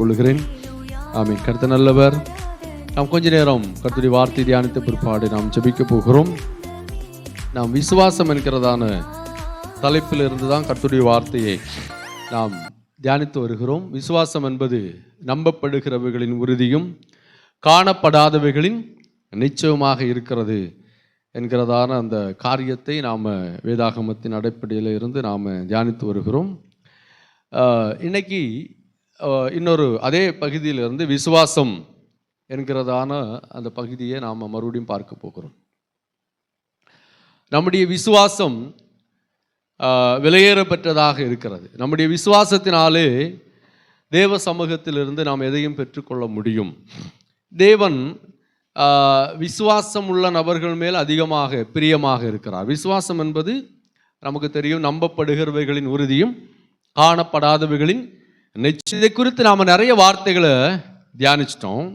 கேட்டுக்கொள்கிறேன். ஆமென். கர்த்தர் நல்லவர். நாம் கொஞ்ச நேரம் கர்த்தருடைய வார்த்தை தியானித்த பிற்பாடு நாம் ஜெபிக்க போகிறோம். நாம் விசுவாசம் என்கிறதான தலைப்பில் இருந்து தான் கர்த்தருடைய வார்த்தையை நாம் தியானித்து வருகிறோம். விசுவாசம் என்பது நம்பப்படுகிறவைகளின் உறுதியும் காணப்படாதவைகளின் நிச்சயமாக இருக்கிறது என்கிறதான அந்த காரியத்தை நாம் வேதாகமத்தின் அடிப்படையில் இருந்து நாம் தியானித்து வருகிறோம். இன்னைக்கு இன்னொரு அதே பகுதியிலிருந்து விசுவாசம் என்கிறதான அந்த பகுதியை நாம் மறுபடியும் பார்க்க போகிறோம். நம்முடைய விசுவாசம் விலையேறப்பெற்றதாக இருக்கிறது. நம்முடைய விசுவாசத்தினாலே தேவ சமூகத்திலிருந்து நாம் எதையும் பெற்றுக்கொள்ள முடியும். தேவன் விசுவாசம் உள்ள நபர்கள் மேல் அதிகமாக பிரியமாக இருக்கிறார். விசுவாசம் என்பது நமக்கு தெரியும், நம்பப்படுகிறவைகளின் உறுதியும் காணப்படாதவைகளின் நிச்சயம். இதை குறித்து நாம் நிறைய வார்த்தைகளை தியானிச்சிட்டோம்.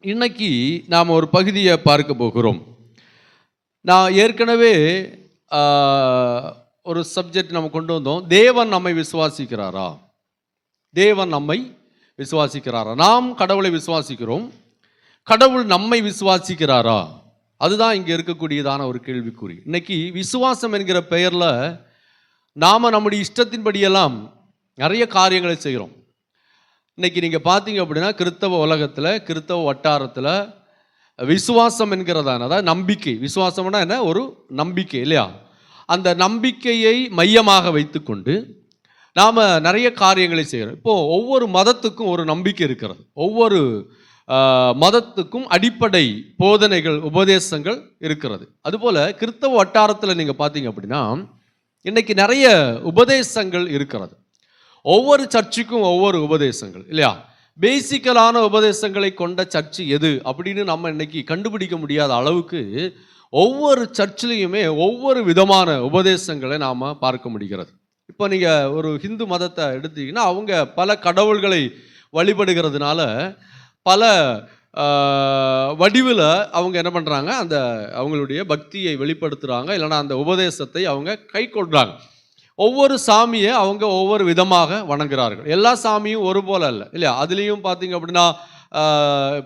இன்னைக்கு நாம் ஒரு பகுதியை பார்க்க போகிறோம். நான் ஏற்கனவே ஒரு சப்ஜெக்ட் நம்ம கொண்டு வந்தோம். தேவன் நம்மை விசுவாசிக்கிறாரா? தேவன் நம்மை விசுவாசிக்கிறாரா? நாம் கடவுளை விசுவாசிக்கிறோம், கடவுள் நம்மை விசுவாசிக்கிறாரா? அதுதான் இங்கே இருக்கக்கூடியதான ஒரு கேள்விக்குறி. இன்னைக்கு விசுவாசம் என்கிற பெயரில் நாம் நம்முடைய இஷ்டத்தின்படியெல்லாம் நிறைய காரியங்களை செய்கிறோம். இன்னைக்கு நீங்கள் பார்த்தீங்க அப்படின்னா கிறிஸ்தவ உலகத்தில், கிறிஸ்தவ வட்டாரத்தில் விசுவாசம் என்கிறதான, அதாவது நம்பிக்கை, விசுவாசம்னா என்ன? ஒரு நம்பிக்கை இல்லையா? அந்த நம்பிக்கையை மையமாக வைத்துக்கொண்டு நாம் நிறைய காரியங்களை செய்கிறோம். இப்போது ஒவ்வொரு மதத்துக்கும் ஒரு நம்பிக்கை இருக்கிறது. ஒவ்வொரு மதத்துக்கும் அடிப்படை போதனைகள், உபதேசங்கள் இருக்கிறது. அதுபோல் கிறிஸ்தவ வட்டாரத்தில் நீங்கள் பார்த்தீங்க அப்படின்னா இன்னைக்கு நிறைய உபதேசங்கள் இருக்கிறது. ஒவ்வொரு சர்ச்சுக்கும் ஒவ்வொரு உபதேசங்கள் இல்லையா? பேசிக்கலான உபதேசங்களை கொண்ட சர்ச்சு எது அப்படின்னு நம்ம இன்னைக்கு கண்டுபிடிக்க முடியாத அளவுக்கு ஒவ்வொரு சர்ச்சிலையுமே ஒவ்வொரு விதமான உபதேசங்களை நாம் பார்க்க முடிகிறது. இப்போ நீங்கள் ஒரு ஹிந்து மதத்தை எடுத்தீங்கன்னா அவங்க பல கடவுள்களை வழிபடுகிறதுனால பல வடிவில் அவங்க என்ன பண்ணுறாங்க, அந்த அவங்களுடைய பக்தியை வெளிப்படுத்துகிறாங்க, இல்லைனா அந்த உபதேசத்தை அவங்க கை கொள்கிறாங்க. ஒவ்வொரு சாமியை அவங்க ஒவ்வொரு விதமாக வணங்குகிறார்கள். எல்லா சாமியும் ஒரு போல இல்லை இல்லையா? அதுலேயும் பார்த்தீங்க அப்படின்னா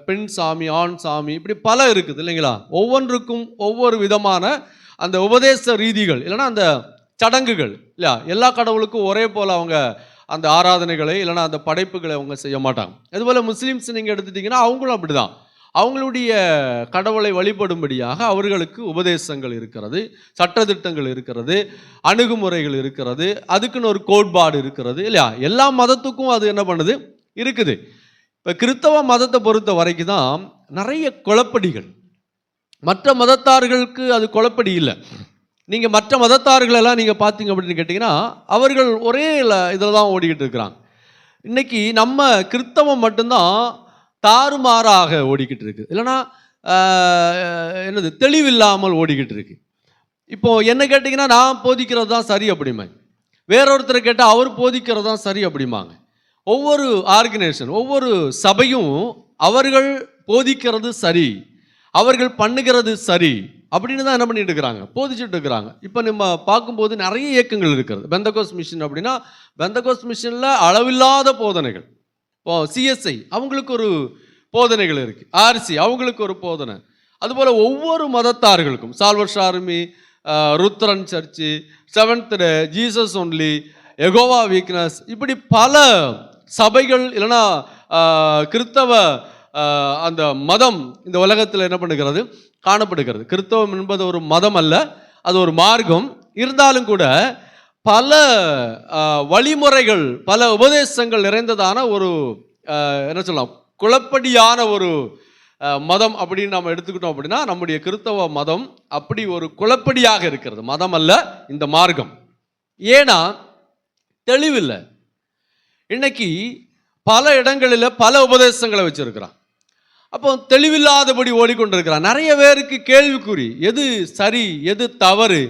பெண் சாமி, ஆண் சாமி, இப்படி பல இருக்குது இல்லைங்களா? ஒவ்வொன்றுக்கும் ஒவ்வொரு விதமான அந்த உபதேச ரீதிகள், இல்லைனா அந்த சடங்குகள் இல்லையா? எல்லா கடவுளுக்கும் ஒரே போல் அவங்க அந்த ஆராதனைகளை இல்லைனா அந்த படைப்புகளை அவங்க செய்ய மாட்டாங்க. அதுபோல் முஸ்லீம்ஸ் நீங்கள் எடுத்துட்டிங்கன்னா அவங்களும் அப்படி தான். அவங்களுடைய கடவுளை வழிபடும்படியாக அவர்களுக்கு உபதேசங்கள் இருக்கிறது, சட்டத்திட்டங்கள் இருக்கிறது, அணுகுமுறைகள் இருக்கிறது, அதுக்குன்னு ஒரு கோட்பாடு இருக்கிறது இல்லையா? எல்லா மதத்துக்கும் அது என்ன பண்ணுது, இருக்குது. இப்போ கிறிஸ்தவ மதத்தை பொறுத்த வரைக்கும் தான் நிறைய குழப்படிகள். மற்ற மதத்தார்களுக்கு அது குழப்படி இல்லை. நீங்கள் மற்ற மதத்தார்களெல்லாம் நீங்கள் பார்த்தீங்க அப்படின்னு கேட்டிங்கன்னா அவர்கள் ஒரே இதில் தான் ஓடிக்கிட்டு இருக்கிறாங்க. இன்றைக்கி நம்ம கிறிஸ்தவம் மட்டும்தான் தாறுமாறாக ஓடிக்கிட்டு இருக்குது, இல்லைனா என்னது தெளிவில்லாமல் ஓடிக்கிட்டு இருக்கு. இப்போது என்ன கேட்டிங்கன்னா நான் போதிக்கிறது தான் சரி அப்படிம்பாங்க, வேறொருத்தரை கேட்டால் அவர் போதிக்கிறது தான் சரி அப்படிம்பாங்க. ஒவ்வொரு ஆர்கனைசேஷன், ஒவ்வொரு சபையும் அவர்கள் போதிக்கிறது சரி, அவர்கள் பண்ணுகிறது சரி அப்படின்னு தான் என்ன பண்ணிட்டு இருக்கிறாங்க, போதிச்சுட்டு இருக்கிறாங்க. இப்போ நம்ம பார்க்கும்போது நிறைய இயக்கங்கள் இருக்கிறது. பெந்தகோஸ்ட் மிஷன் அப்படின்னா பெந்தகோஸ்ட் மிஷனில் அளவில்லாத போதனைகள். இப்போ சிஎஸ்ஐ அவங்களுக்கு ஒரு போதனைகள் இருக்குது, ஆர்சி அவங்களுக்கு ஒரு போதனை. அதுபோல் ஒவ்வொரு மதத்தார்களுக்கும் Salvation Army, Lutheran church, seventh day, Jesus only, Jehovah witnesses, இப்படி பல சபைகள் இல்லைனா கிறிஸ்தவ அந்த மதம் இந்த உலகத்தில் என்ன பண்ணுகிறது, காணப்படுகிறது. கிறிஸ்தவம் என்பது ஒரு மதம் அல்ல, அது ஒரு மார்க்கம். இருந்தாலும் கூட பல வழிமுறைகள், பல உபதேசங்கள் நிறைந்ததான ஒரு என்ன சொல்லலாம், குழப்படியான ஒரு மதம் அப்படின்னு நம்ம எடுத்துக்கிட்டோம் அப்படின்னா நம்முடைய கிறிஸ்தவ மதம் அப்படி ஒரு குழப்படியாக இருக்கிறது. மதம் அல்ல இந்த மார்க்கம். ஏன்னா தெளிவில்லை. இன்னைக்கு பல இடங்களில் பல உபதேசங்களை வச்சிருக்கிறான். அப்போ தெளிவில்லாதபடி ஓடிக்கொண்டிருக்கிறான். நிறைய பேருக்கு கேள்விக்குறி, எது சரி எது தவறு,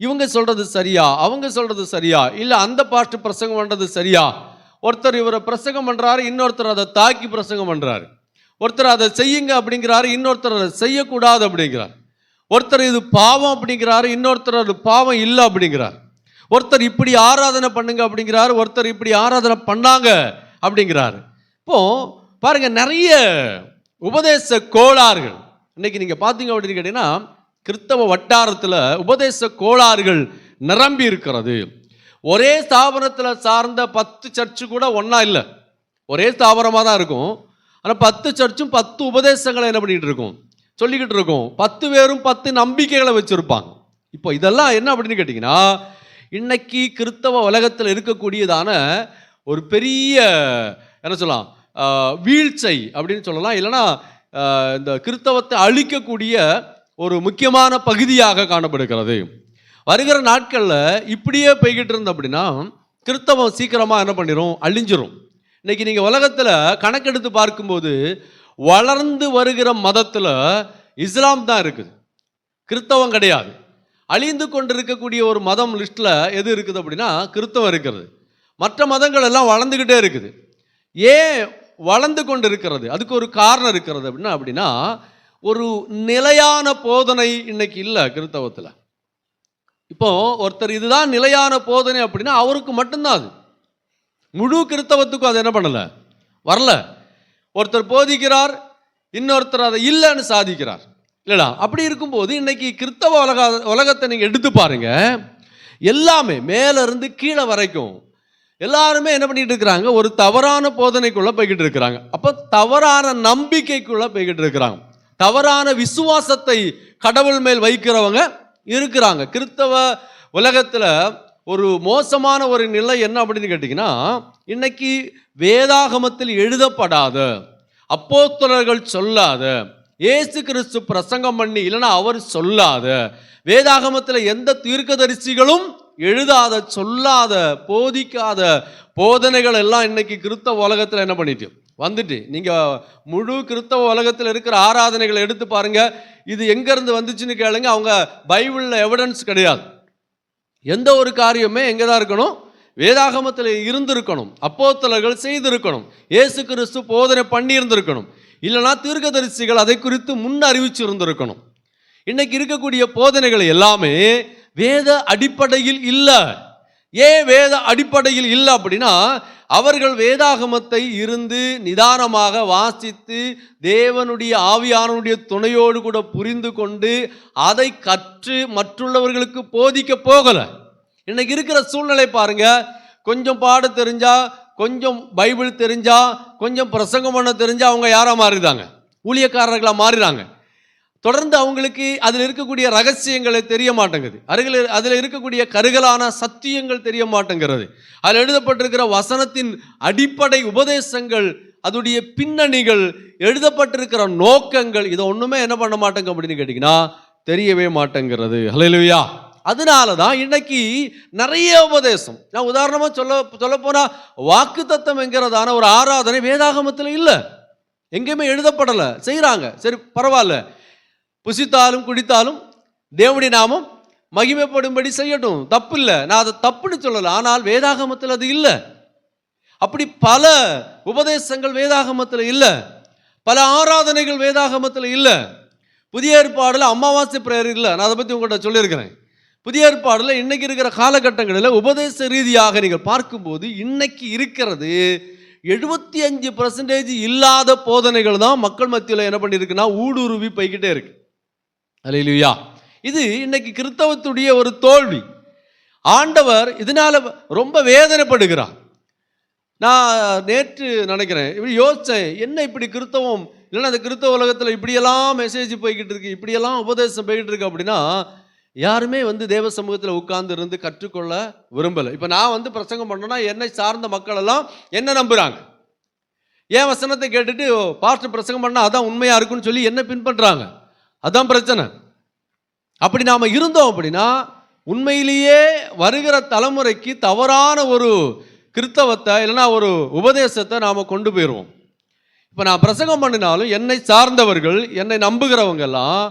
இவங்க சொல்றது சரியா அவங்க சொல்றது சரியா, இல்லை அந்த பாஸ்டர் பிரசங்கம் பண்ணுறது சரியா, ஒருத்தர் இவரை பிரசங்கம் பண்ணுறாரு, இன்னொருத்தர் அதை தாக்கி பிரசங்கம் பண்ணுறாரு, ஒருத்தர் அதை செய்யுங்க அப்படிங்கிறாரு, இன்னொருத்தர் அதை செய்யக்கூடாது அப்படிங்கிறார், ஒருத்தர் இது பாவம் அப்படிங்கிறாரு, இன்னொருத்தர் அது பாவம் இல்லை அப்படிங்கிறார், ஒருத்தர் இப்படி ஆராதனை பண்ணுங்க அப்படிங்கிறாரு, ஒருத்தர் இப்படி ஆராதனை பண்ணாங்க அப்படிங்கிறாரு. இப்போ பாருங்க, நிறைய உபதேச கோளாறுகள் இன்னைக்கு நீங்க பார்த்தீங்க அப்படின்னு கேட்டீங்கன்னா, கிறிஸ்தவ வட்டாரத்தில் உபதேச கோளாறுகள் நிரம்பி இருக்கிறது. ஒரே ஸ்தாபனத்தில் சார்ந்த 10 சர்ச்சு கூட ஒன்றா இல்லை, ஒரே ஸ்தாபனமாக தான் இருக்கும். ஆனால் 10 சர்ச்சும் 10 உபதேசங்களை என்ன பண்ணிகிட்டு இருக்கும், சொல்லிக்கிட்டு இருக்கும். 10 பேரும் 10 நம்பிக்கைகளை வச்சுருப்பாங்க. இப்போ இதெல்லாம் என்ன அப்படின்னு கேட்டிங்கன்னா, இன்னைக்கு கிறிஸ்தவ உலகத்தில் இருக்கக்கூடியதான ஒரு பெரிய என்ன சொல்லலாம், வீழ்ச்சை அப்படின்னு சொல்லலாம், இல்லைன்னா இந்த கிறிஸ்தவத்தை அழிக்கக்கூடிய ஒரு முக்கியமான பகுதியாக காணப்படுகிறது. வருகிற நாட்களில் இப்படியே போய்கிட்டு இருந்த அப்படின்னா கிறிஸ்தவம் சீக்கிரமாக என்ன பண்ணிடும், அழிஞ்சிரும். இன்னைக்கு நீங்கள் உலகத்தில் கணக்கெடுத்து பார்க்கும்போது வளர்ந்து வருகிற மதத்தில் இஸ்லாம் தான் இருக்குது, கிறிஸ்தவம் கிடையாது. அழிந்து கொண்டு இருக்கக்கூடிய ஒரு மதம் லிஸ்ட்டில் எது இருக்குது அப்படின்னா கிறிஸ்தவம் இருக்கிறது. மற்ற மதங்கள் எல்லாம் வளர்ந்துக்கிட்டே இருக்குது. ஏன் வளர்ந்து கொண்டு இருக்கிறது? அதுக்கு ஒரு காரணம் இருக்கிறது. அப்படின்னா ஒரு நிலையான போதனை இன்னைக்கு இல்லை கிறிஸ்தவத்தில். இப்போ ஒருத்தர் இதுதான் நிலையான போதனை அப்படின்னா அவருக்கு மட்டும்தான் அது. முழு கிறிஸ்தவத்துக்கும் அது என்ன பண்ணலை, வரல. ஒருத்தர் போதிக்கிறார், இன்னொருத்தர் அதை இல்லைன்னு சாதிக்கிறார், இல்லைடா. அப்படி இருக்கும்போது இன்னைக்கு கிறிஸ்தவ உலகத்தை நீங்கள் எடுத்து பாருங்க, எல்லாமே மேலிருந்து கீழே வரைக்கும் எல்லாருமே என்ன பண்ணிட்டு இருக்கிறாங்க, ஒரு தவறான போதனைக்குள்ள போய்கிட்டு இருக்கிறாங்க. அப்போ தவறான நம்பிக்கைக்குள்ள போய்கிட்டு இருக்கிறாங்க, தவறான விசுவாசத்தை கடவுள் மேல் வைக்கிறவங்க இருக்கிறாங்க. கிறிஸ்தவ உலகத்தில் ஒரு மோசமான ஒரு நிலை என்ன அப்படின்னு கேட்டிங்கன்னா, இன்னைக்கு வேதாகமத்தில் எழுதப்படாத, அப்போஸ்தலர்கள் சொல்லாத, இயேசு கிறிஸ்து பிரசங்கம் பண்ணி இல்லைன்னா அவர் சொல்லாத, வேதாகமத்தில் எந்த தீர்க்கதரிசிகளும் எழுதாத, சொல்லாத, போதிக்காத போதனைகள் எல்லாம் இன்னைக்கு கிறிஸ்தவ உலகத்தில் என்ன பண்ணிட்டு வந்துட்டு. நீங்கள் முழு கிறிஸ்தவ உலகத்தில் இருக்கிற ஆராதனைகளை எடுத்து பாருங்க, இது எங்கேருந்து வந்துச்சுன்னு கேளுங்க, அவங்க பைபிளில் எவிடன்ஸ் கிடையாது. எந்த ஒரு காரியமே எங்கே தான் இருக்கணும், வேதாகமத்தில் இருந்திருக்கணும், அப்போஸ்தலர்கள் செய்திருக்கணும், இயேசு கிறிஸ்து போதனை பண்ணி இருந்திருக்கணும், இல்லைனா தீர்க்கதரிசிகள் அதை குறித்து முன் அறிவிச்சு இருந்திருக்கணும். இன்னைக்கு இருக்கக்கூடிய போதனைகள் எல்லாமே வேத அடிப்படையில் இல்லை. ஏன் வேத அடிப்படையில் இல்லை அப்படின்னா, அவர்கள் வேதாகமத்தை இருந்து நிதானமாக வாசித்து தேவனுடைய ஆவியானவருடைய துணையோடு கூட புரிந்து கொண்டு அதை கற்று மற்றுள்ளவர்களுக்கு போதிக்க போகலை. இன்னைக்கு இருக்கிற சூழ்நிலை பாருங்க, கொஞ்சம் பாட தெரிஞ்சா, கொஞ்சம் பைபிள் தெரிஞ்சா, கொஞ்சம் பிரசங்கம் பண்ண தெரிஞ்சா அவங்க யாரா மாறிடுறாங்க, ஊழியக்காரர்களாக மாறிடுறாங்க. தொடர்ந்து அவங்களுக்கு அதில் இருக்கக்கூடிய ரகசியங்களை தெரிய மாட்டேங்குது, அதில் இருக்கக்கூடிய கருகலான சத்தியங்கள் தெரிய மாட்டேங்கிறது, அதில் எழுதப்பட்டிருக்கிற வசனத்தின் அடிப்படை உபதேசங்கள், அதோடைய பின்னணிகள், எழுதப்பட்டிருக்கிற நோக்கங்கள், இதை ஒன்றுமே என்ன பண்ண மாட்டேங்க அப்படின்னு கேட்டிங்கன்னா தெரியவே மாட்டேங்கிறது. ஹல்லேலூயா. அதனால தான் இன்னைக்கு நிறைய உபதேசம், நான் உதாரணமாக சொல்ல போனால் வாக்கு தத்தம் என்கிறதான ஒரு ஆராதனை வேதாகமத்தில் இல்லை, எங்கேயுமே எழுதப்படலை. செய்கிறாங்க, சரி பரவாயில்ல, புசித்தாலும் குடித்தாலும் தேவனுடைய நாமம் மகிமைப்படும்படி செய்யட்டும், தப்பு இல்லை, நான் அதை தப்புன்னு சொல்லலை. ஆனால் வேதாகமத்தில் அது இல்லை. அப்படி பல உபதேசங்கள் வேதாகமத்தில் இல்லை, பல ஆராதனைகள் வேதாகமத்தில் இல்லை. புதிய ஏற்பாடில் அமாவாசை பிரேயர் இல்லை, நான் அதை பற்றி உங்கள்கிட்ட சொல்லியிருக்கிறேன். புதிய ஏற்பாடில் இன்னைக்கு இருக்கிற காலகட்டங்களில் உபதேச ரீதியாக நீங்கள் பார்க்கும்போது இன்னைக்கு இருக்கிறது 75% இல்லாத போதனைகள் தான் மக்கள் மத்தியில் என்ன பண்ணியிருக்குன்னா ஊடுருவி போய்கிட்டே இருக்கு. அல்லேலூயா. இது இன்னைக்கு கிறிஸ்தவத்துடைய ஒரு தோல்வி. ஆண்டவர் இதனால ரொம்ப வேதனைப்படுகிறார். நான் நேற்று நினைக்கிறேன், இப்படி யோசித்தேன், என்ன இப்படி கிறிஸ்தவம் இல்லைன்னா அந்த கிறிஸ்தவ உலகத்தில் இப்படியெல்லாம் மெசேஜ் போய்கிட்டு இருக்கு, இப்படியெல்லாம் உபதேசம் போய்கிட்டு இருக்கு அப்படின்னா யாருமே தேவ சமூகத்தில் உட்கார்ந்து இருந்து கற்றுக்கொள்ள விரும்பலை. இப்போ நான் பிரசங்கம் பண்ணேன்னா என்னை சார்ந்த மக்கள் எல்லாம் என்ன நம்புகிறாங்க, என் வசனத்தை கேட்டுட்டு பாஸ்டர் பிரசங்கம் பண்ணால் அதான் உண்மையாக இருக்குன்னு சொல்லி என்ன பின்பற்றுறாங்க, அதான் பிரச்சனை. அப்படி நாம் இருந்தோம் அப்படின்னா உண்மையிலேயே வருகிற தலைமுறைக்கு தவறான ஒரு கிறிஸ்தவத்தை இல்லைன்னா ஒரு உபதேசத்தை நாம் கொண்டு போயிடுவோம். இப்போ நான் பிரசங்கம் பண்ணினாலும் என்னை சார்ந்தவர்கள், என்னை நம்புகிறவங்க எல்லாம்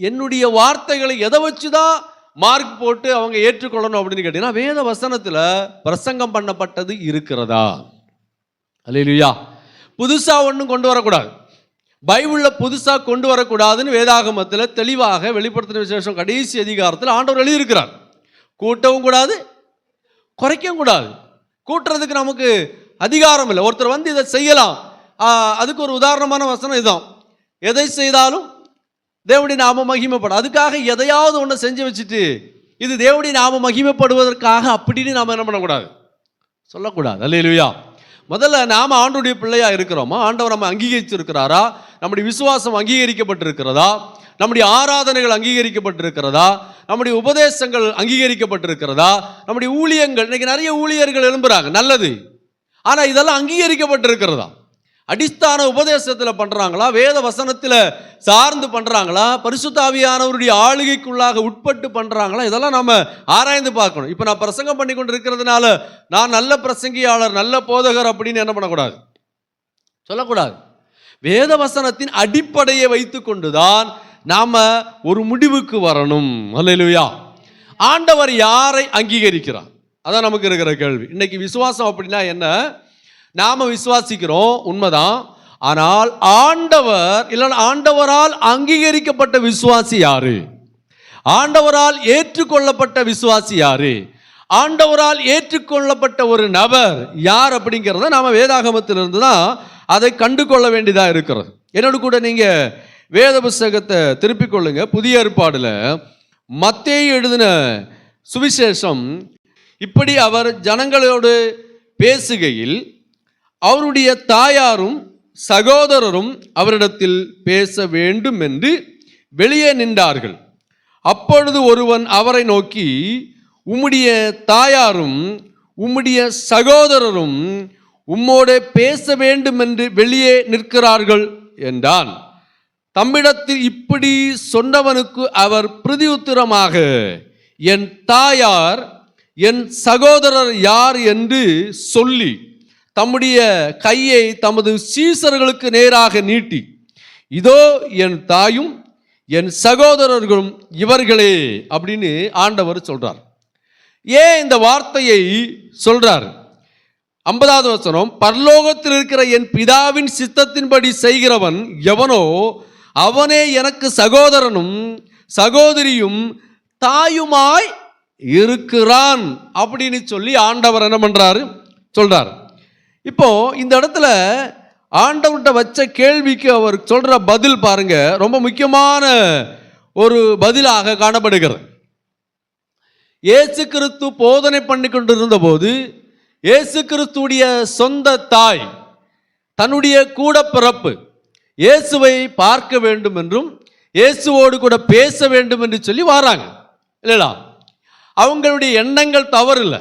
என்னுடைய வார்த்தைகளை எதை வச்சு தான் மார்க் போட்டு அவங்க ஏற்றுக்கொள்ளணும் அப்படின்னு கேட்டீங்கன்னா வேத வசனத்தில் பிரசங்கம் பண்ணப்பட்டது இருக்கிறதா? அல்லேலூயா. புதுசாக ஒன்றும் கொண்டு வரக்கூடாது, பைபிளில் புதுசாக கொண்டு வரக்கூடாதுன்னு வேதாகமத்தில் தெளிவாக வெளிப்படுத்தின விசேஷம் கடைசி அதிகாரத்தில் ஆண்டவர் எழுதியிருக்கிறார். கூட்டவும் கூடாது, குறைக்கவும் கூடாது. கூட்டுறதுக்கு நமக்கு அதிகாரம் இல்லை. ஒருத்தர் வந்து இதை செய்யலாம். அதுக்கு ஒரு உதாரணமான வசனம் இதுதான், எதை செய்தாலும் தேவனுடைய நாம மகிமைப்படும். அதுக்காக எதையாவது ஒன்று செஞ்சு வச்சுட்டு இது தேவனுடைய நாம மகிமைப்படுவதற்காக அப்படின்னு நாம் என்ன பண்ணக்கூடாது, சொல்லக்கூடாது. அல்லேலூயா. முதல்ல நாம் ஆண்டவருடைய பிள்ளையா இருக்கிறோமா, ஆண்டவர் நம்ம அங்கீகரிச்சிருக்கிறாரா, நம்முடைய விசுவாசம் அங்கீகரிக்கப்பட்டிருக்கிறதா, நம்முடைய ஆராதனைகள் அங்கீகரிக்கப்பட்டிருக்கிறதா, நம்முடைய உபதேசங்கள் அங்கீகரிக்கப்பட்டிருக்கிறதா, நம்முடைய ஊழியங்கள். இன்னைக்கு நிறைய ஊழியர்கள் எழும்புறாங்க, நல்லது. ஆனால் இதெல்லாம் அங்கீகரிக்கப்பட்டிருக்கிறதா, அடிஸ்தான உபதேசத்தில் பண்ணுறாங்களா, வேத வசனத்தில் சார்ந்து பண்ணுறாங்களா, பரிசுத்த ஆவியானவருடைய ஆளுகைக்குள்ளாக உட்பட்டு பண்ணுறாங்களா, இதெல்லாம் நம்ம ஆராய்ந்து பார்க்கணும். இப்போ நான் பிரசங்கம் பண்ணி கொண்டு இருக்கிறதுனால நான் நல்ல பிரசங்கியாளர், நல்ல போதகர் அப்படின்னு என்ன பண்ணக்கூடாது, சொல்லக்கூடாது. வேத வசனத்தின் அடிப்படையை வைத்து கொண்டுதான் நாம ஒரு முடிவுக்கு வரணும். அல்லேலூயா. ஆண்டவர் யாரை அங்கீகரிக்கிறார், அதான் நமக்கு இருக்கிற கேள்வி. இன்னைக்கு விசுவாசம் அப்படின்னா என்ன, நாம விசுவாசிக்கிறோம் உண்மைதான், ஆனால் ஆண்டவர் இல்லைன்னா ஆண்டவரால் அங்கீகரிக்கப்பட்ட விசுவாசி யாரு, ஆண்டவரால் ஏற்றுக்கொள்ளப்பட்ட விசுவாசி யாரு, ஆண்டவரால் ஏற்றுக்கொள்ளப்பட்ட ஒரு நபர் யார் அப்படிங்கிறத நாம வேதாகமத்திலிருந்து தான் அதை கண்டு கொள்ள வேண்டியதாக இருக்கிறது. என்னோடு கூட நீங்க வேத புஸ்தகத்தை திருப்பிக் கொள்ளுங்க. புதிய ஏற்பாடுல மத்தேயு எழுதின சுவிசேஷம் இப்படி அவர் ஜனங்களோடு பேசுகையில் அவருடைய தாயாரும் சகோதரரும் அவரிடத்தில் பேச வேண்டும் என்று வெளியே நின்றார்கள். அப்பொழுது ஒருவன் அவரை நோக்கி, உம்முடைய தாயாரும் உம்முடைய சகோதரரும் உம்மோடு பேச வேண்டும் என்று வெளியே நிற்கிறார்கள் என்றான். தம்மிடத்தில் இப்படி சொன்னவனுக்கு அவர் பிரதியுத்தரமாக, என் தாயார் என் சகோதரர் யார் என்று சொல்லி தம்முடைய கையை தமது சீசர்களுக்கு நேராக நீட்டி, இதோ என் தாயும் என் சகோதரர்களும் இவர்களே அப்படின்னு ஆண்டவர் சொல்றார். ஏன் இந்த வார்த்தையை சொல்றார்? 50வது வசனம், பரலோகத்தில் இருக்கிற என் பிதாவின் சித்தத்தின்படி செய்கிறவன் எவனோ அவனே எனக்கு சகோதரனும் சகோதரியும் தாயுமாய் இருக்கிறான் அப்படின்னு சொல்லி ஆண்டவர் என்ன பண்றாரு, சொல்றார். இப்போ இந்த இடத்துல ஆண்டவர்கிட்ட வச்ச கேள்விக்கு அவர் சொல்ற பதில் பாருங்க, ரொம்ப முக்கியமான ஒரு பதிலாக காணப்படுகிறது. இயேசு கிறிஸ்து போதனை பண்ணி கொண்டிருந்த போது இயேசு கிறிஸ்துடைய சொந்த தாய், தன்னுடைய கூட பிறப்பு இயேசுவை பார்க்க வேண்டும் என்றும் இயேசுவோடு கூட பேச வேண்டும் என்று சொல்லி வராங்க இல்லையா. அவங்களுடைய எண்ணங்கள் தவறு இல்லை,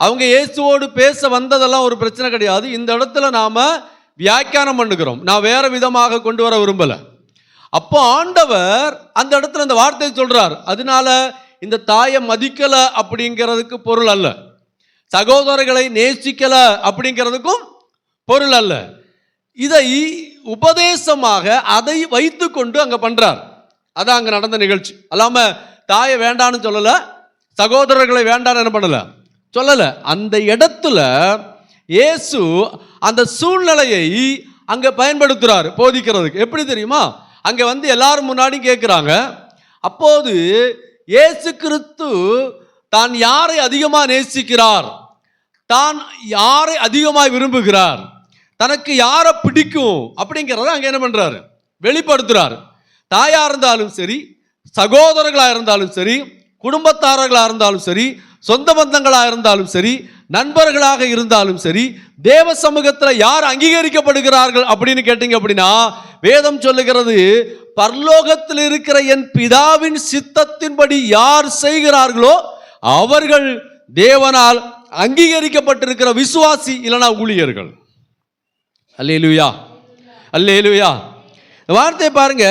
அவங்க இயேசுவோடு பேச வந்ததெல்லாம் ஒரு பிரச்சனை கிடையாது. இந்த இடத்துல நாம வியாக்கியானம் பண்ணுகிறோம், நான் வேற விதமாக கொண்டு வர விரும்பல. அப்போ ஆண்டவர் அந்த இடத்துல இந்த வார்த்தையை சொல்றார். அதனால இந்த தாயை மதிக்கல அப்படிங்கிறதுக்கு பொருள் அல்ல, சகோதரர்களை நேசிக்கல அப்படிங்கிறதுக்கும் பொருள் அல்ல. இதை உபதேசமாக அதை வைத்து கொண்டு அங்க பண்றார். அதான் அங்க நடந்த நிகழ்ச்சி. அல்லாம தாயை வேண்டான்னு சொல்லல, சகோதரர்களை வேண்டான்னு என்ன பண்ணல, சொல்லல. அந்த இடத்துல இயேசு அந்த சூழ்நிலையை அங்க பயன்படுத்துறாரு போதிக்கிறதுக்கு. எப்படி தெரியுமா, அங்க வந்து எல்லாரும் முன்னாடி கேட்கிறாங்க. அப்போது இயேசு கிறிஸ்து தான் யாரை அதிகமாக நேசிக்கிறார், தான் யாரை அதிகமாக விரும்புகிறார், தனக்கு யாரை பிடிக்கும் அப்படிங்கிறத அங்க என்ன பண்றாரு, வெளிப்படுத்துறாரு. தாயா இருந்தாலும் சரி, சகோதரர்களாக இருந்தாலும் சரி, குடும்பத்தாரர்களாக இருந்தாலும் சரி, சொந்த பந்தங்களாக இருந்தாலும் சரி, நண்பர்களாக இருந்தாலும் சரி, தேவ சமூகத்தில் யார் அங்கீகரிக்கப்படுகிறார்கள் அப்படின்னு கேட்டீங்க அப்படின்னா வேதம் சொல்லுகிறது, பரலோகத்தில் இருக்கிற என் பிதாவின் சித்தத்தின்படி யார் செய்கிறார்களோ அவர்கள் தேவனால் அங்கீகரிக்கப்பட்டிருக்கிற விசுவாசி, இல்லைனா ஊழியர்கள். அல்லேலூயா, அல்லேலூயா. வார்த்தை பாருங்க,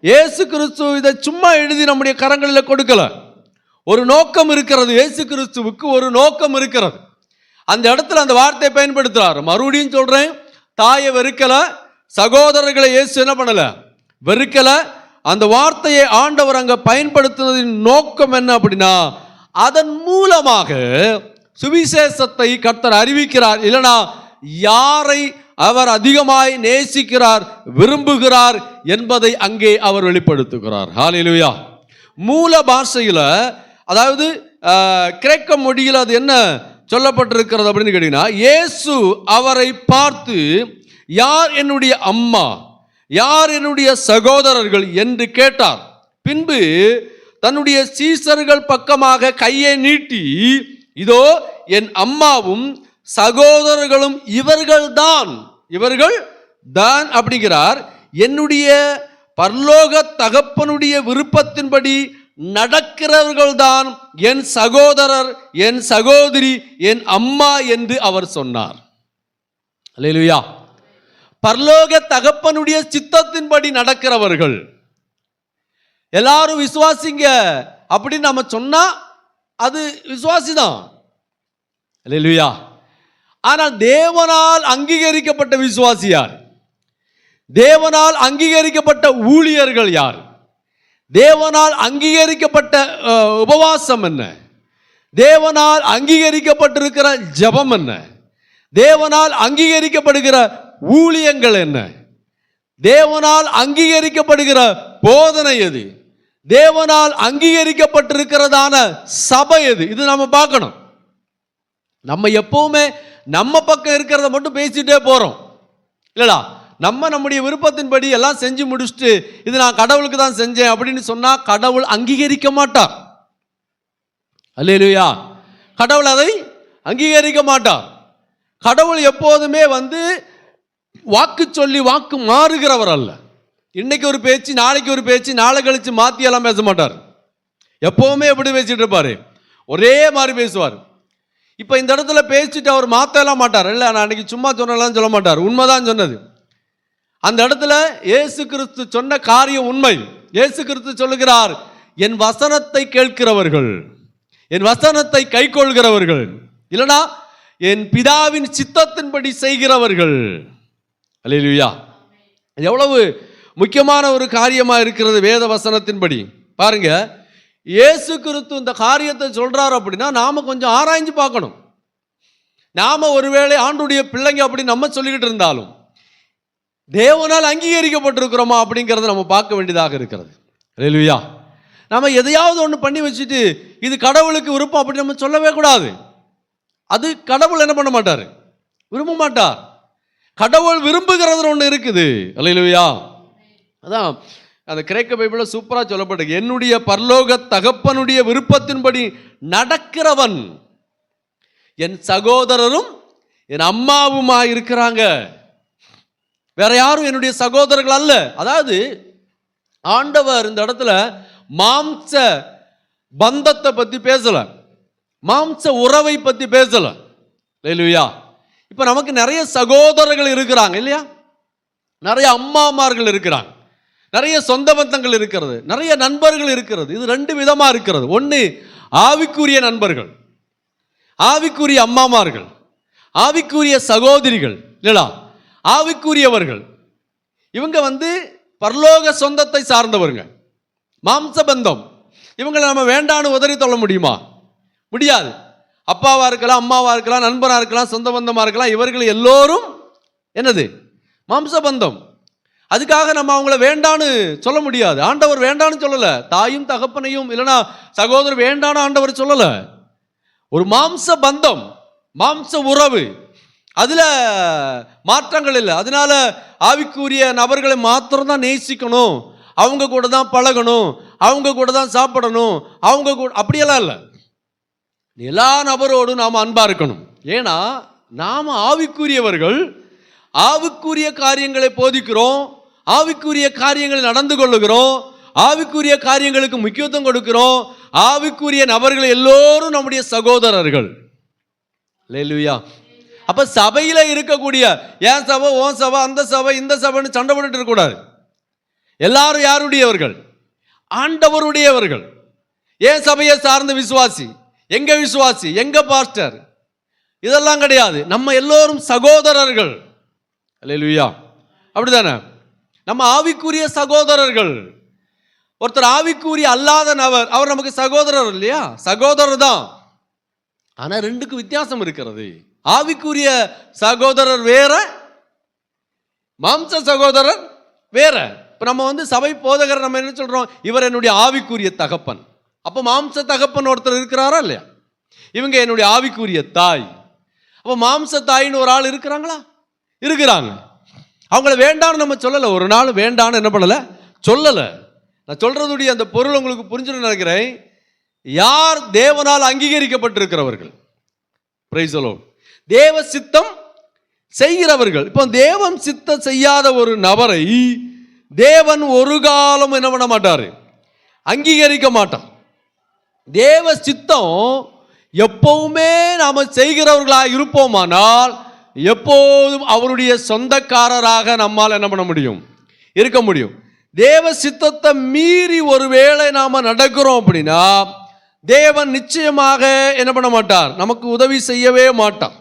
இயேசு கிறிஸ்து இதை சும்மா எழுதி நம்முடைய கரங்களில் கொடுக்கல, ஒரு நோக்கம் இருக்கிறது. இயேசு கிறிஸ்துவுக்கு ஒரு நோக்கம் இருக்கிறது. அந்த இடத்துல அந்த வார்த்தையை பயன்படுத்துறார். மறுபடியும் சொல்றேன், தாயை வெறுக்கல, சகோதரர்களை இயேசு என்ன பண்ணல, வெறுக்கல. அந்த வார்த்தையை ஆண்டவர் அங்க பயன்படுத்துவதின் நோக்கம் என்ன அப்படின்னா, அதன் மூலமாக சுவிசேஷத்தை கர்த்தர் அறிவிக்கிறார், இல்லைனா யாரை அவர் அதிகமாய் நேசிக்கிறார், விரும்புகிறார் என்பதை அங்கே அவர் வெளிப்படுத்துகிறார். ஹல்லேலூயா. மூல பாஷையில், அதாவது கிரேக்க மொழியில் அது என்ன சொல்லப்பட்டிருக்கிறது அப்படின்னு கேட்டீங்கன்னா, இயேசு அவரை பார்த்து, யார் என்னுடைய அம்மா, யார் என்னுடைய சகோதரர்கள் என்று கேட்டார். பின்பு தன்னுடைய சீசர்கள் பக்கமாக கையை நீட்டி, இதோ என் அம்மாவும் சகோதரர்களும் இவர்கள்தான் அப்படிங்கிறார். என்னுடைய பரலோக தகப்பனுடைய விருப்பத்தின்படி நடக்கிறவர்கள்தான் என் சகோதரர், என் சகோதரி, என் அம்மா என்று அவர் சொன்னார். அல்லேலூயா. பரலோக தகப்பனுடைய சித்தத்தின்படி நடக்கிறவர்கள் எல்லாரும் விசுவாசிங்க அப்படின்னு நம்ம சொன்னா அது விசுவாசிதான். அல்லேலூயா. ஆனால் தேவனால் அங்கீகரிக்கப்பட்ட விசுவாசி யார்? தேவனால் அங்கீகரிக்கப்பட்ட ஊழியர்கள் யார்? தேவனால் அங்கீகரிக்கப்பட்ட உபவாசம் என்ன? தேவனால் அங்கீகரிக்கப்பட்டிருக்கிற ஜெபம் என்ன? தேவனால் அங்கீகரிக்கப்படுகிற ஊழியங்கள் என்ன? தேவனால் அங்கீகரிக்கப்படுகிற போதனை எது? தேவனால் அங்கீகரிக்கப்பட்டிருக்கிறதான சபை எது? இது நம்ம பார்க்கணும். நம்ம எப்பவுமே நம்ம பக்கம் இருக்கிறத மட்டும் பேசிட்டே போறோம் இல்லடா. நம்முடைய விருப்பத்தின்படி எல்லாம் செஞ்சு முடிச்சுட்டு, இது நான் கடவுளுக்கு தான் செஞ்சேன் அப்படின்னு சொன்னா கடவுள் அங்கீகரிக்க மாட்டார். அல்லேலூயா. கடவுள் அதை அங்கீகரிக்க மாட்டார். கடவுள் எப்போதுமே வாக்கு சொல்லி வாக்கு மாறுகிறவர் அல்ல. இன்னைக்கு ஒரு பேச்சு, நாளைக்கு ஒரு பேச்சு, நாளை கழிச்சு மாத்தி எல்லாம் பேச மாட்டார். எப்பவுமே எப்படி பேசிட்டு இருப்பாரு? ஒரே மாதிரி பேசுவார். இப்ப இந்த இடத்துல பேசிட்டு அவர் மாத்தலாம் மாட்டார். இல்ல நான் அன்னைக்கு சும்மா சொன்னலாம் சொல்ல மாட்டார், உண்மைதான் சொன்னது. அந்த இடத்துல இயேசு கிறிஸ்து சொன்ன காரியம் உண்மை. இயேசு கிறிஸ்து சொல்லுகிறார், என் வசனத்தை கேட்கிறவர்கள், என் வசனத்தை கைக்கொள்கிறவர்கள், இல்லனா என் பிதாவின் சித்தத்தின்படி செய்கிறவர்கள். அல்லேலூயா. எவ்வளவு முக்கியமான ஒரு காரியமா இருக்கிறது வேத வசனத்தின்படி. பாருங்க, இயேசு கிறிஸ்து இந்த காரியத்தை சொல்றாரு அப்படின்னா நாம கொஞ்சம் ஆராய்ஞ்சு பார்க்கணும். நாம ஒருவேளை ஆண்டுடைய பிள்ளைங்க அப்படி நம்ம சொல்லிக்கிட்டு இருந்தாலும் தேவனால் அங்கீகரிக்கப்பட்டிருக்கிறோமா அப்படிங்கிறத நம்ம பார்க்க வேண்டியதாக இருக்கிறது. அல்லேலூயா. நம்ம எதையாவது ஒன்று பண்ணி வச்சுட்டு இது கடவுளுக்கு விருப்பம் அப்படி நம்ம சொல்லவே கூடாது. அது கடவுள் என்ன பண்ண மாட்டார், விரும்ப மாட்டார். கடவுள் விரும்புகிறது ஒன்று இருக்குது. அல்லேலூயா. அதான் அந்த கிரேக்க பைபிளில் சூப்பராக சொல்லப்பட்டது, என்னுடைய பரலோக தகப்பனுடைய விருப்பத்தின்படி நடக்கிறவன் என் சகோதரரும் என் அம்மாவுமா இருக்கிறாங்க. வேற யாரும் என்னுடைய சகோதரர்கள் அல்ல. அதாவது ஆண்டவர் இந்த இடத்துல மாம்ச பந்தத்தை பத்தி பேசல, மாம்ச உறவை பத்தி பேசல. அல்லேலூயா. இப்ப நமக்கு நிறைய சகோதரர்கள் இருக்கிறாங்க இல்லையா, நிறைய அம்மாமார்கள் இருக்கிறாங்க, நிறைய சொந்த பந்தங்கள் இருக்கிறது, நிறைய நண்பர்கள் இருக்கிறது. இது ரெண்டு விதமா இருக்கிறது. ஒன்று ஆவிக்குரிய நண்பர்கள், ஆவிக்குரிய அம்மாமார்கள், ஆவிக்குரிய சகோதரிகள் இல்லையா, ஆவிக்குரியவர்கள். இவங்க பரலோக சொந்தத்தை சார்ந்தவருங்க, மாம்ச பந்தம். இவங்களை நம்ம வேண்டான்னு உதறி தொள்ள முடியுமா? முடியாது. அப்பாவா இருக்கலாம், அம்மாவா இருக்கலாம், நண்பனா இருக்கலாம், சொந்த பந்தமா இருக்கலாம். இவர்கள் எல்லோரும் என்னது? மாம்ச பந்தம். அதுக்காக நம்ம அவங்கள வேண்டான்னு சொல்ல முடியாது. ஆண்டவர் வேண்டான்னு சொல்லல, தாயும் தகப்பனையும் இல்லைனா சகோதரர் வேண்டான்னு ஆண்டவர் சொல்லல. ஒரு மாம்ச பந்தம், மாம்ச உறவு, அதுல மாற்றங்கள் இல்லை. அதனால ஆவிக்குரிய நபர்களை மாத்திரம் தான் நேசிக்கணும், அவங்க கூட தான் பழகணும், அவங்க கூட தான் சாப்பிடணும், அவங்க கூட அப்படியெல்லாம் இல்லை. எல்லா நபரோடும் நாம் அன்பா இருக்கணும். ஏன்னா நாம் ஆவிக்குரியவர்கள், ஆவிக்குரிய காரியங்களை போதிக்கிறோம், ஆவிக்குரிய காரியங்களை நடந்து கொள்ளுகிறோம், ஆவிக்குரிய காரியங்களுக்கு முக்கியத்துவம் கொடுக்கிறோம். ஆவிக்குரிய நபர்கள் எல்லோரும் நம்முடைய சகோதரர்கள். அல்லேலூயா. அப்ப சபையில இருக்கக்கூடிய ஏன் சபை, ஓன் சபை, அந்த சபை, இந்த சபைன்னு சண்டை போட்டுட்டு இருக்கக்கூடாது. எல்லாரும் யாருடையவர்கள்? ஆண்டவருடையவர்கள். ஏன் சபையை சார்ந்த விசுவாசி, எங்க விசுவாசி, எங்க பாஸ்டர், இதெல்லாம் கிடையாது. நம்ம எல்லோரும் சகோதரர்கள். அல்லேலூயா. அப்படிதானே? நம்ம ஆவிக்குரிய சகோதரர்கள். ஒருத்தர் ஆவிக்குரிய அல்லாத நபர், அவர் நமக்கு சகோதரர் இல்லையா? சகோதரர் தான். ஆனா ரெண்டுக்கு வித்தியாசம் இருக்கிறது. ஆவிக்குரிய சகோதரர் வேற, மாம்ச சகோதரர் வேற. இப்ப நம்ம சபை போதகர் நம்ம என்ன சொல்றோம்? இவர் என்னுடைய ஆவிக்குரிய தகப்பன். அப்ப மாம்ச தகப்பன் ஒருத்தர் இருக்கிறாரா இல்லையா? இவங்க என்னுடைய ஆவிக்குரிய தாய். அப்போ மாம்ச தாயின்னு ஒரு ஆள் இருக்கிறாங்களா? இருக்கிறாங்க. அவங்கள வேண்டான்னு நம்ம சொல்லலை, ஒரு நாள் வேண்டான்னு என்ன பண்ணலை, சொல்லலை. நான் சொல்றதுடைய அந்த பொருள் உங்களுக்கு புரிஞ்சுன்னு நினைக்கிறேன். யார் தேவனால் அங்கீகரிக்கப்பட்டிருக்கிறவர்கள், பிரைஸ் தி லார்ட், தேவ சித்தம் செய்கிறவர்கள். இப்போ தேவன் சித்தம் செய்யாத ஒரு நபரை தேவன் ஒரு காலம் என்ன பண்ண மாட்டார், அங்கீகரிக்க மாட்டார். தேவ சித்தம் எப்பவுமே நாம செய்கிறவர்களாக இருப்போமானால் எப்போதும் அவருடைய சொந்தக்காரராக நம்மால் என்ன பண்ண முடியும், இருக்க முடியும். தேவ சித்தத்தை மீறி ஒருவேளை நாம நடக்கிறோம் அப்படின்னா தேவன் நிச்சயமாக என்ன பண்ண மாட்டார், நமக்கு உதவி செய்யவே மாட்டார்.